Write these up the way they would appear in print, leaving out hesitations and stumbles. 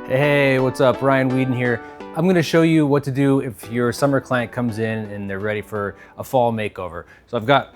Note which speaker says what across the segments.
Speaker 1: Hey, what's up? Ryan Whedon here. I'm going to show you what to do if your summer client comes in and they're ready for a fall makeover. So I've got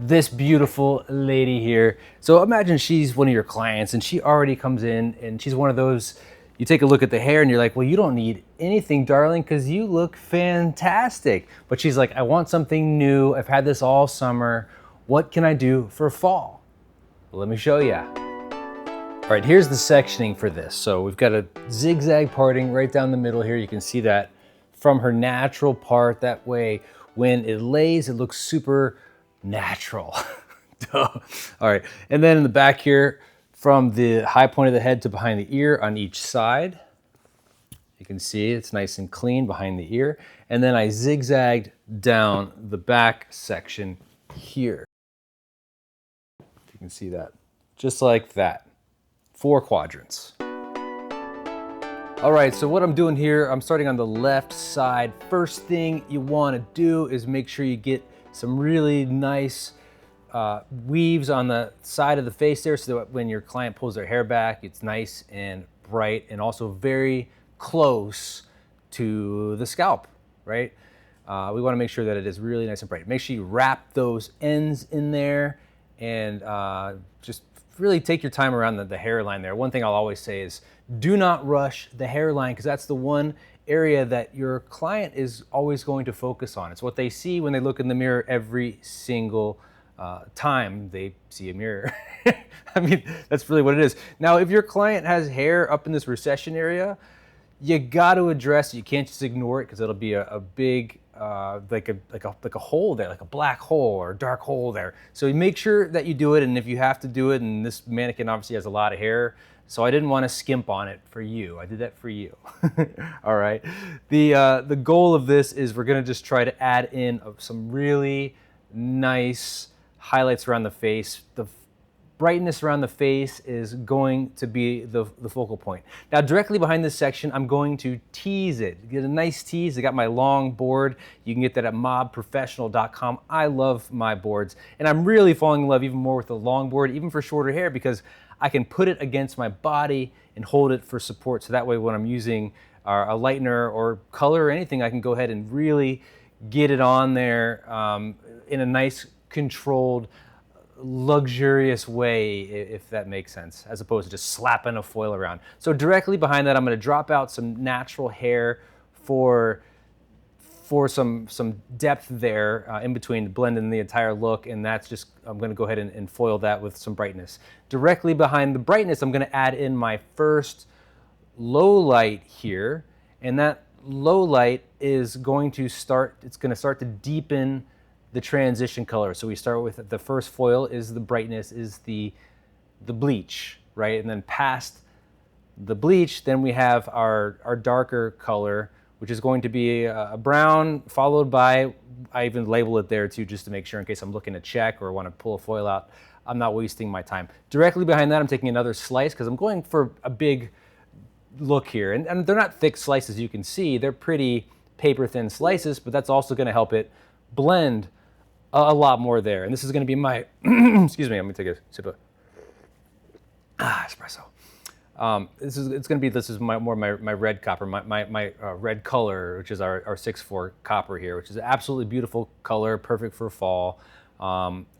Speaker 1: this beautiful lady here. So imagine she's one of your clients and she already comes in and she's one of those, you take a look at the hair and you're like, well, you don't need anything, darling, because you look fantastic. But she's like, I want something new. I've had this all summer. What can I do for fall? Well, let me show you. All right, here's the sectioning for this. So we've got a zigzag parting right down the middle here. You can see that from her natural part. That way, when it lays, it looks super natural. Duh. All right, and then in the back here, from the high point of the head to behind the ear on each side, you can see it's nice and clean behind the ear. And then I zigzagged down the back section here. You can see that, just like that. 4 quadrants. All right, so what I'm doing here, I'm starting on the left side. First thing you want to do is make sure you get some really nice weaves on the side of the face there, so that when your client pulls their hair back, it's nice and bright and also very close to the scalp, right? We want to make sure that it is really nice and bright. Make sure you wrap those ends in there and just really take your time around the hairline there. One thing I'll always say is do not rush the hairline, because that's the one area that your client is always going to focus on. It's what they see when they look in the mirror every single time they see a mirror. I mean, that's really what it is. Now, if your client has hair up in this recession area, you got to address it. You can't just ignore it, because it'll be a big like a hole there, like a black hole or a dark hole there. So you make sure that you do it, and if you have to do it, and this mannequin obviously has a lot of hair, so I didn't want to skimp on it for you. I did that for you. All right. The goal of this is we're gonna just try to add in some really nice highlights around the face. The brightness around the face is going to be the focal point. Now, directly behind this section, I'm going to tease it. Get a nice tease. I got my long board. You can get that at mobprofessional.com. I love my boards, and I'm really falling in love even more with the long board, even for shorter hair, because I can put it against my body and hold it for support. So that way, when I'm using a lightener or color or anything, I can go ahead and really get it on there in a nice, controlled, luxurious way, if that makes sense, as opposed to just slapping a foil around. So directly behind that, I'm going to drop out some natural hair for some depth there in between to blend in the entire look, and that's just, I'm going to go ahead and foil that with some brightness. Directly behind the brightness, I'm going to add in my first low light here, and that low light is going to start, it's going to start to deepen the transition color. So we start with the first foil is the brightness, is the bleach, right? And then past the bleach, then we have our darker color, which is going to be a brown, followed by, I even label it there too, just to make sure in case I'm looking to check or want to pull a foil out, I'm not wasting my time. Directly behind that, I'm taking another slice because I'm going for a big look here. And they're not thick slices, you can see. They're pretty paper thin slices, but that's also going to help it blend a lot more there. And this is going to be my, excuse me, I'm going to take a sip of espresso. This is my red copper, my red color, which is our 6-4 copper here, which is an absolutely beautiful color, perfect for fall.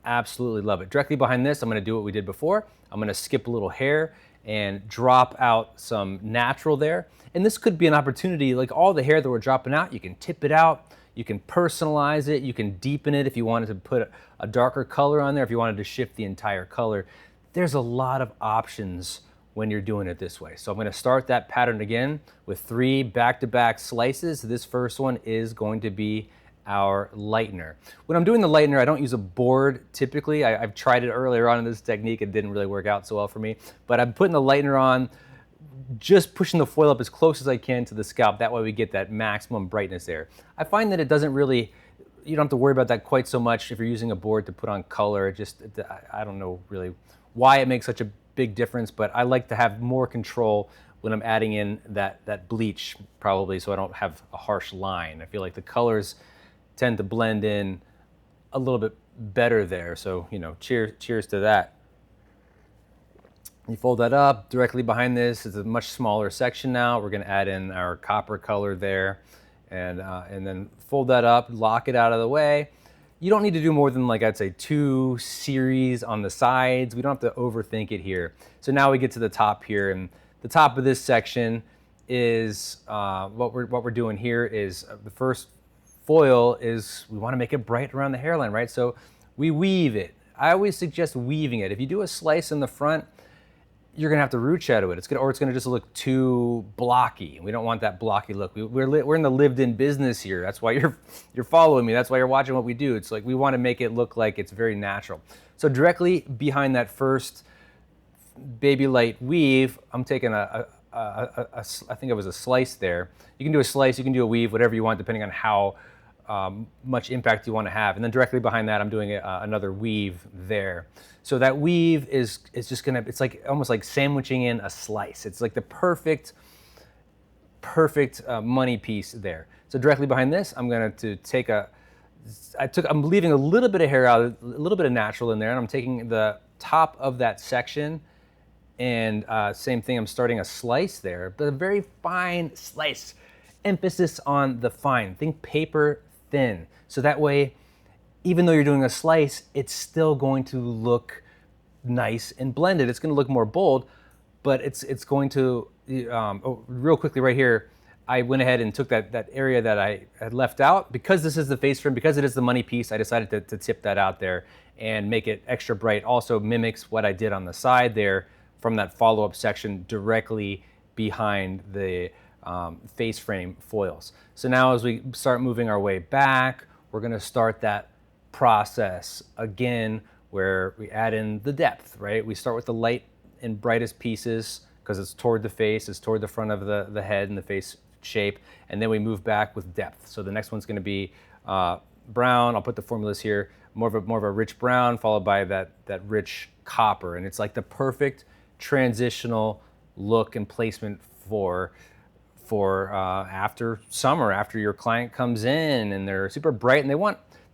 Speaker 1: Absolutely love it. Directly behind this, I'm going to do what we did before. I'm going to skip a little hair and drop out some natural there. And this could be an opportunity, like all the hair that we're dropping out, you can tip it out. You can personalize it, you can deepen it if you wanted to put a darker color on there, if you wanted to shift the entire color. There's a lot of options when you're doing it this way. So I'm gonna start that pattern again with 3 back-to-back slices. This first one is going to be our lightener. When I'm doing the lightener, I don't use a board typically. I've tried it earlier on in this technique. It didn't really work out so well for me. But I'm putting the lightener on, just pushing the foil up as close as I can to the scalp. That way we get that maximum brightness there. I find that it doesn't really, you don't have to worry about that quite so much if you're using a board to put on color. I don't know really why it makes such a big difference, but I like to have more control when I'm adding in that bleach, probably, so I don't have a harsh line. I feel like the colors tend to blend in a little bit better there. So, you know, cheers to that. You fold that up. Directly behind this is a much smaller section now. We're gonna add in our copper color there, and then fold that up, lock it out of the way. You don't need to do more than, like, I'd say 2 series on the sides. We don't have to overthink it here. So now we get to the top here, and the top of this section is what we're doing here is the first foil is we want to make it bright around the hairline, right? So we weave it. I always suggest weaving it. If you do a slice in the front, you're gonna have to root shadow it. It's gonna just look too blocky. We don't want that blocky look. We're in the lived-in business here. That's why you're following me. That's why you're watching what we do. It's like we want to make it look like it's very natural. So directly behind that first baby light weave, I'm taking I think it was a slice there. You can do a slice, you can do a weave, whatever you want, depending on how much impact you want to have. And then directly behind that, I'm doing another weave there. So that weave is just gonna, it's like almost like sandwiching in a slice. It's like the perfect money piece there. So directly behind this, I'm going to take I'm leaving a little bit of hair out, a little bit of natural in there, and I'm taking the top of that section, and same thing, I'm starting a slice there, but a very fine slice. Emphasis on the fine. Think paper thin. So that way, even though you're doing a slice, it's still going to look nice and blended. It's going to look more bold, but it's going to, real quickly right here, I went ahead and took that area that I had left out. Because this is the face trim, because it is the money piece, I decided to tip that out there and make it extra bright. Also mimics what I did on the side there from that follow-up section directly behind the face frame foils. So now as we start moving our way back, we're gonna start that process again where we add in the depth, right? We start with the light and brightest pieces because it's toward the face, it's toward the front of the head and the face shape, and then we move back with depth. So the next one's gonna be brown. I'll put the formulas here, more of a rich brown followed by that rich copper, and it's like the perfect transitional look and placement for after summer, after your client comes in and they're super bright and they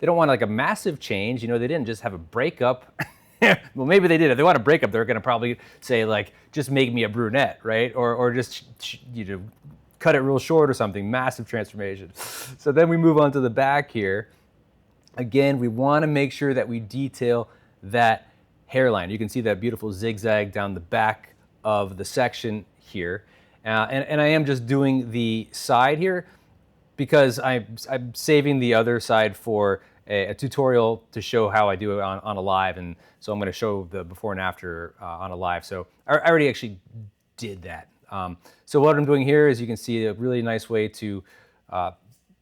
Speaker 1: don't want like a massive change. You know, they didn't just have a breakup. Well, maybe they did. If they want a breakup, they're going to probably say like, just make me a brunette, right? Or just, you know, cut it real short or something. Massive transformation. So then we move on to the back here. Again, we want to make sure that we detail that hairline. You can see that beautiful zigzag down the back of the section here. And I am just doing the side here because I'm saving the other side for a tutorial to show how I do it on a live. And so I'm going to show the before and after on a live. So I already actually did that. So what I'm doing here is you can see a really nice way to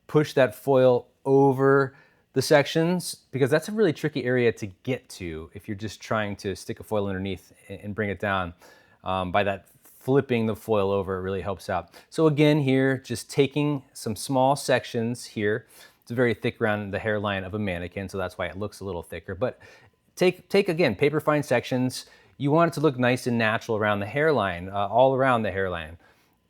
Speaker 1: push that foil over the sections, because that's a really tricky area to get to if you're just trying to stick a foil underneath and bring it down. By that flipping the foil over, it really helps out. So again here, just taking some small sections here. It's very thick around the hairline of a mannequin, so that's why it looks a little thicker. But take again, paper fine sections. You want it to look nice and natural around the hairline, all around the hairline.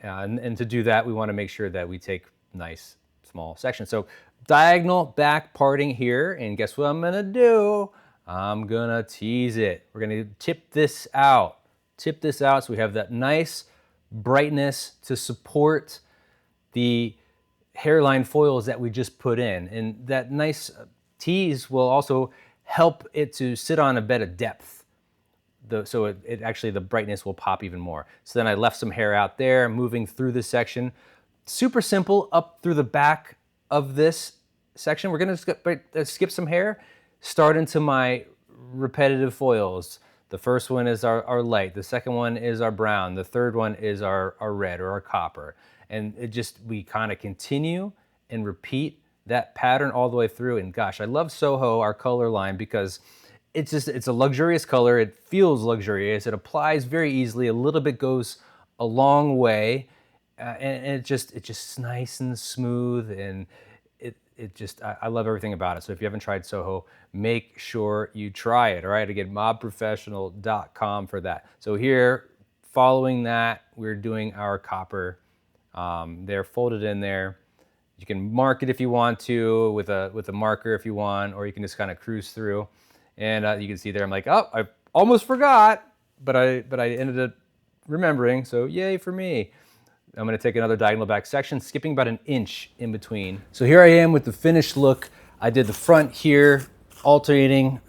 Speaker 1: And to do that, we want to make sure that we take nice small sections. So diagonal back parting here, and guess what I'm gonna do? I'm gonna tease it. We're gonna tip this out. Tip this out so we have that nice brightness to support the hairline foils that we just put in. And that nice tease will also help it to sit on a bit of depth. So it actually, the brightness will pop even more. So then I left some hair out there, moving through this section. Super simple, up through the back of this section. We're gonna skip some hair, start into my repetitive foils. The first one is our light, the second one is our brown, the third one is our red or our copper. And we kind of continue and repeat that pattern all the way through. And gosh, I love SOHO, our color line, because it's a luxurious color. It feels luxurious. It applies very easily. A little bit goes a long way. And it's just nice and smooth, and I love everything about it. So if you haven't tried SOHO, make sure you try it. All right, again, mobprofessional.com for that. So here, following that, we're doing our copper. They're folded in there. You can mark it if you want to with a marker if you want, or you can just kind of cruise through. And you can see there, I'm like, oh, I almost forgot. but I ended up remembering, so yay for me. I'm gonna take another diagonal back section, skipping about 1 inch in between. So here I am with the finished look. I did the front here, alternating,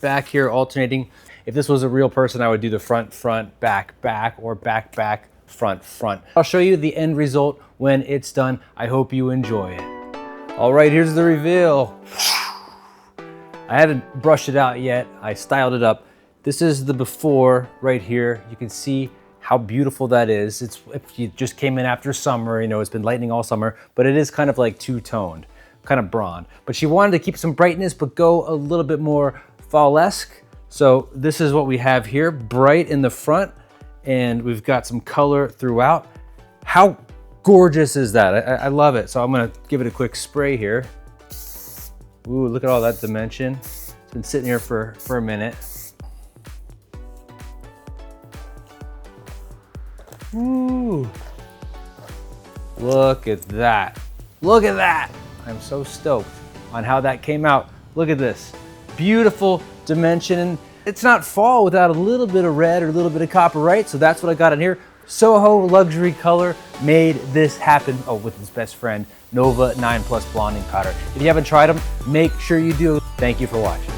Speaker 1: back here, alternating. If this was a real person, I would do the front, front, back, back, or back, back, front, front. I'll show you the end result when it's done. I hope you enjoy it. All right, here's the reveal. I haven't brushed it out yet. I styled it up. This is the before right here. You can see how beautiful that is. It's, if you just came in after summer, you know, it's been lightning all summer, but it is kind of like two-toned, kind of brawn. But she wanted to keep some brightness, but go a little bit more fall-esque. So this is what we have here, bright in the front, and we've got some color throughout. How gorgeous is that? I love it. So I'm gonna give it a quick spray here. Ooh, look at all that dimension. It's been sitting here for a minute. Ooh, look at that. Look at that. I'm so stoked on how that came out. Look at this. Beautiful dimension. It's not fall without a little bit of red or a little bit of copper, right? So that's what I got in here. SOHO Luxury Color made this happen. Oh, with his best friend, Nova 9+ Blonding Powder. If you haven't tried them, make sure you do. Thank you for watching.